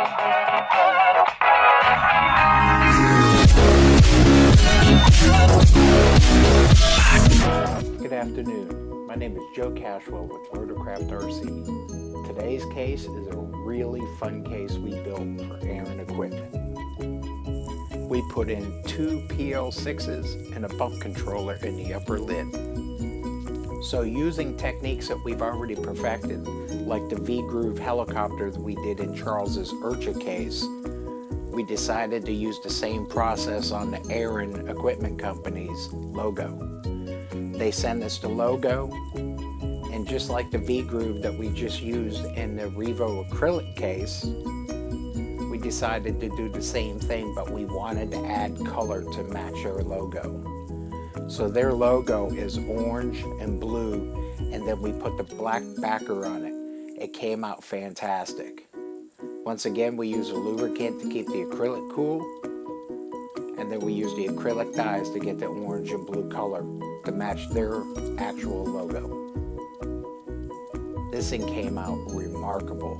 Good afternoon. My name is Joe Cashwell with Rotorcraft RC. Today's case is a really fun case we built for Aaron equipment. We put in 2 PL6s and a bump controller in the upper lid. So using techniques that we've already perfected, like the V-groove helicopter that we did in Charles's Urcha case, we decided to use the same process on the Aaron Equipment Company's logo. They send us the logo, and just like the V-groove that we just used in the Revo acrylic case, we decided to do the same thing, but we wanted to add color to match their logo. So their logo is orange and blue, and then we put the black backer on it. It came out fantastic. Once again, we use a lubricant to keep the acrylic cool, and then we use the acrylic dyes to get the orange and blue color to match their actual logo. This thing came out remarkable.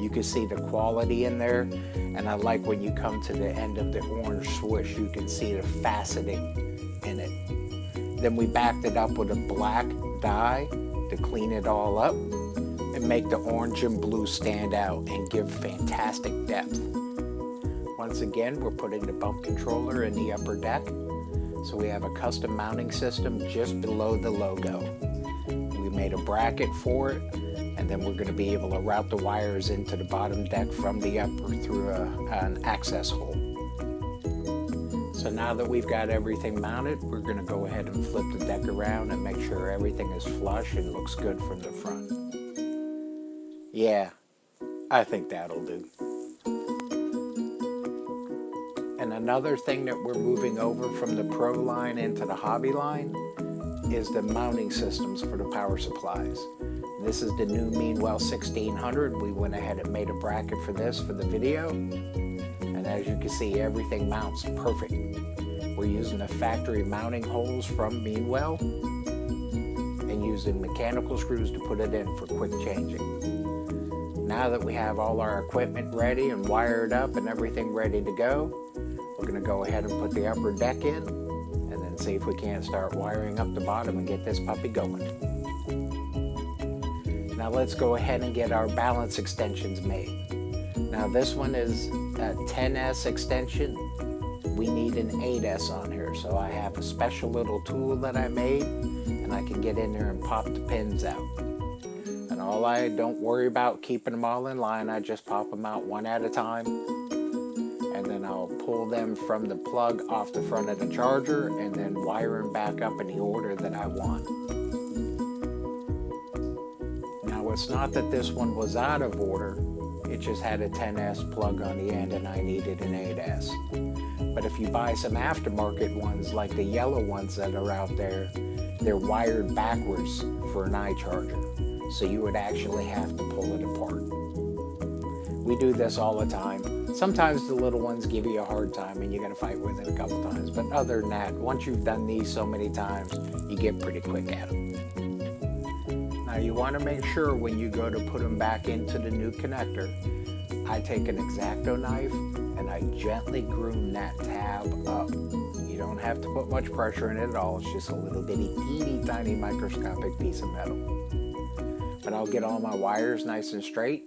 You can see the quality in there, and I like when you come to the end of the orange swoosh, you can see the faceting in it. Then we backed it up with a black dye to clean it all up and make the orange and blue stand out and give fantastic depth. Once again, we're putting the bump controller in the upper deck, so we have a custom mounting system just below the logo. We made a bracket for it, and then we're going to be able to route the wires into the bottom deck from the upper through an access hole. So now that we've got everything mounted, we're going to go ahead and flip the deck around and make sure everything is flush and looks good from the front. Yeah, I think that'll do. And another thing that we're moving over from the Pro line into the Hobby line is the mounting systems for the power supplies. This is the new Meanwell 1600. We went ahead and made a bracket for this for the video. And as you can see, everything mounts perfect. We're using the factory mounting holes from Meanwell and using mechanical screws to put it in for quick changing. Now that we have all our equipment ready and wired up and everything ready to go, we're going to go ahead and put the upper deck in and then see if we can't start wiring up the bottom and get this puppy going. Now let's go ahead and get our balance extensions made. Now this one is a 10S extension. We need an 8S on here, so I have a special little tool that I made, and I can get in there and pop the pins out. And I don't worry about keeping them all in line, I just pop them out one at a time, and then I'll pull them from the plug off the front of the charger and then wire them back up in the order that I want. Now it's not that this one was out of order, it just had a 10S plug on the end and I needed an 8S. But if you buy some aftermarket ones like the yellow ones that are out there, they're wired backwards for an iCharger. So you would actually have to pull it apart. We do this all the time. Sometimes the little ones give you a hard time and you gotta fight with it a couple times. But other than that, once you've done these so many times, you get pretty quick at them. Now you wanna make sure when you go to put them back into the new connector, I take an X-Acto knife and I gently groom that tab up. You don't have to put much pressure in it at all. It's just a little bitty, teeny tiny microscopic piece of metal. But I'll get all my wires nice and straight,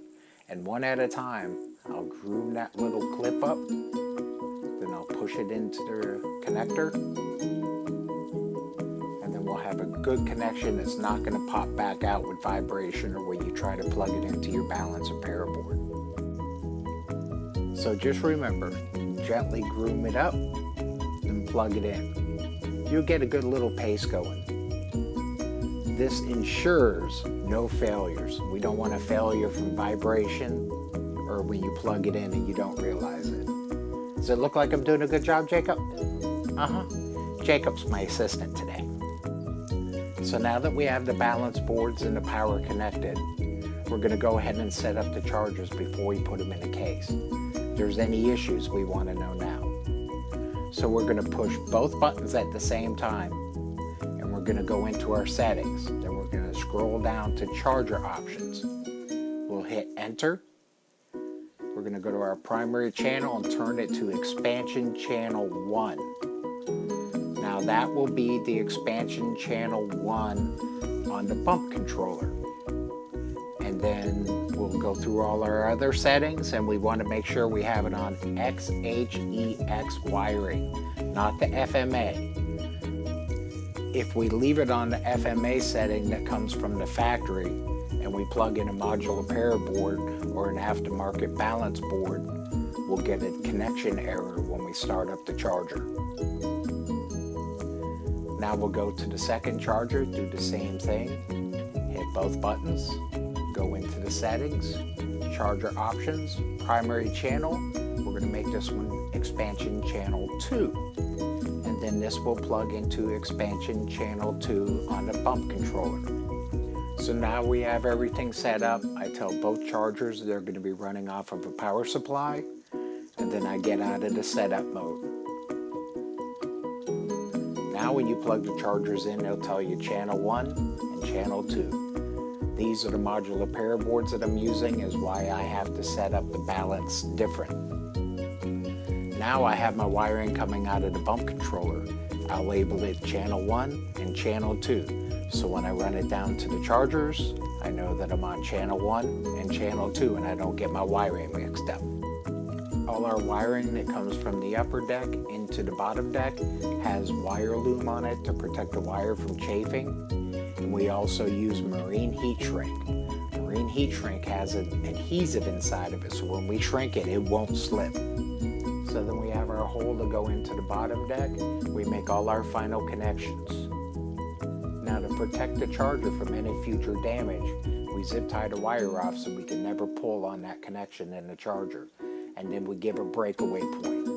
and one at a time, I'll groom that little clip up, then I'll push it into the connector, and then we'll have a good connection that's not going to pop back out with vibration or when you try to plug it into your balance or para board. So just remember, gently groom it up, and plug it in. You'll get a good little pace going. This ensures no failures. We don't want a failure from vibration or when you plug it in and you don't realize it. Does it look like I'm doing a good job, Jacob? Jacob's my assistant today. So now that we have the balance boards and the power connected, we're going to go ahead and set up the chargers before we put them in the case. If there's any issues, we want to know now. So we're going to push both buttons at the same time. We're going to go into our settings. Then we're going to scroll down to charger options. We'll hit enter. we're going to go to our primary channel and turn it to expansion channel 1. Now that will be the expansion channel 1 on the bump controller. And then we'll go through all our other settings, and we want to make sure we have it on XHEX wiring, not the FMA. If we leave it on the FMA setting that comes from the factory, and we plug in a modular pair board or an aftermarket balance board, we'll get a connection error when we start up the charger. Now we'll go to the second charger, do the same thing, hit both buttons, go into the settings, charger options, primary channel. We're going to make this one expansion channel 2. And then this will plug into expansion channel 2 on the bump controller. So now we have everything set up. I tell both chargers they're going to be running off of a power supply, and then I get out of the setup mode. Now when you plug the chargers in, they'll tell you channel 1 and channel 2. These are the modular pair boards that I'm using, is why I have to set up the balance different. Now I have my wiring coming out of the bump controller. I'll label it channel 1 and channel 2. So when I run it down to the chargers, I know that I'm on channel 1 and channel 2, and I don't get my wiring mixed up. All our wiring that comes from the upper deck into the bottom deck has wire loom on it to protect the wire from chafing. And we also use marine heat shrink. Marine heat shrink has an adhesive inside of it, so when we shrink it, it won't slip. So then we have our hole to go into the bottom deck. We make all our final connections. Now to protect the charger from any future damage, we zip tie the wire off so we can never pull on that connection in the charger. And then we give a breakaway point.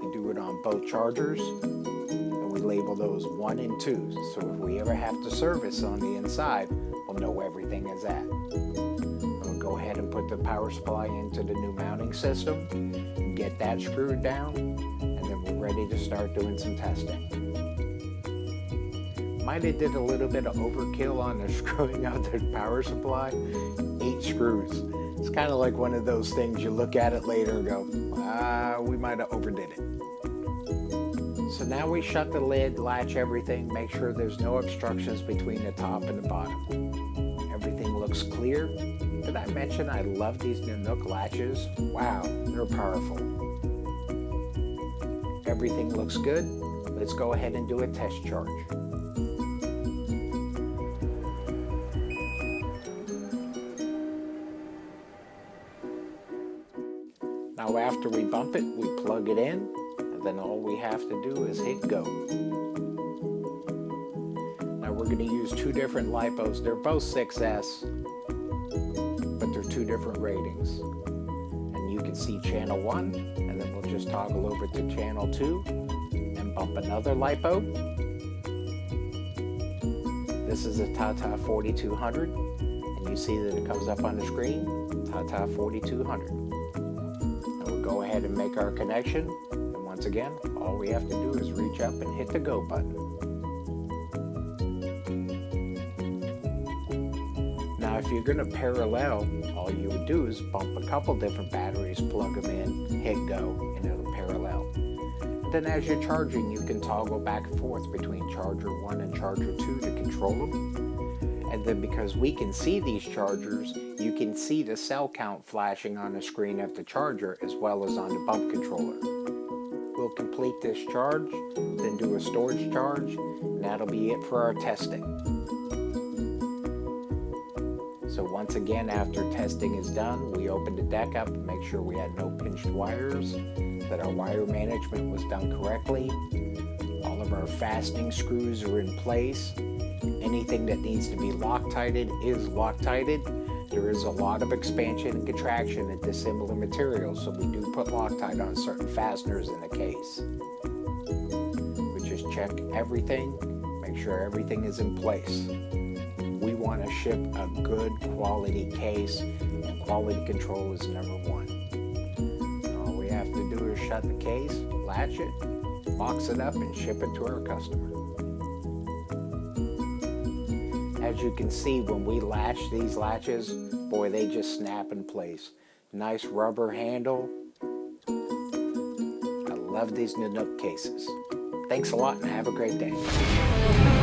We do it on both chargers, and we label those 1 and 2. So if we ever have to service on the inside, we'll know where everything is at. We'll go ahead and put the power supply into the new mounting system, get that screwed down, and then we're ready to start doing some testing. Might have did a little bit of overkill on the screwing of the power supply. 8 screws. It's kind of like one of those things you look at it later and go, we might have overdid it. So now we shut the lid, latch everything, make sure there's no obstructions between the top and the bottom. Everything looks clear. Did I mention I love these new Nook latches? Wow, they're powerful. Everything looks good. Let's go ahead and do a test charge. Now after we bump it, we plug it in, and then all we have to do is hit go. Now we're going to use 2 different LiPos. They're both 6S, but they're 2 different ratings. And you can see channel 1, and then we'll just toggle over to channel 2 and bump another LiPo. This is a Tata 4200, and you see that it comes up on the screen, Tata 4200. Go ahead and make our connection, and once again, all we have to do is reach up and hit the go button. Now if you're going to parallel, all you would do is bump a couple different batteries, plug them in, hit go, and it'll parallel. And then as you're charging, you can toggle back and forth between charger 1 and charger 2 to control them. And then because we can see these chargers, you can see the cell count flashing on the screen of the charger as well as on the bump controller. We'll complete this charge, then do a storage charge, and that'll be it for our testing. So once again, after testing is done, we open the deck up and make sure we had no pinched wires, that our wire management was done correctly, all of our fastening screws are in place. Anything that needs to be Loctited is Loctited. There is a lot of expansion and contraction in dissimilar materials, so we do put Loctite on certain fasteners in the case. We just check everything, make sure everything is in place. We want to ship a good quality case, and quality control is number 1. All we have to do is shut the case, latch it, box it up, and ship it to our customer. As you can see, when we latch these latches, boy, they just snap in place. Nice rubber handle. I love these Nanook cases. Thanks a lot and have a great day.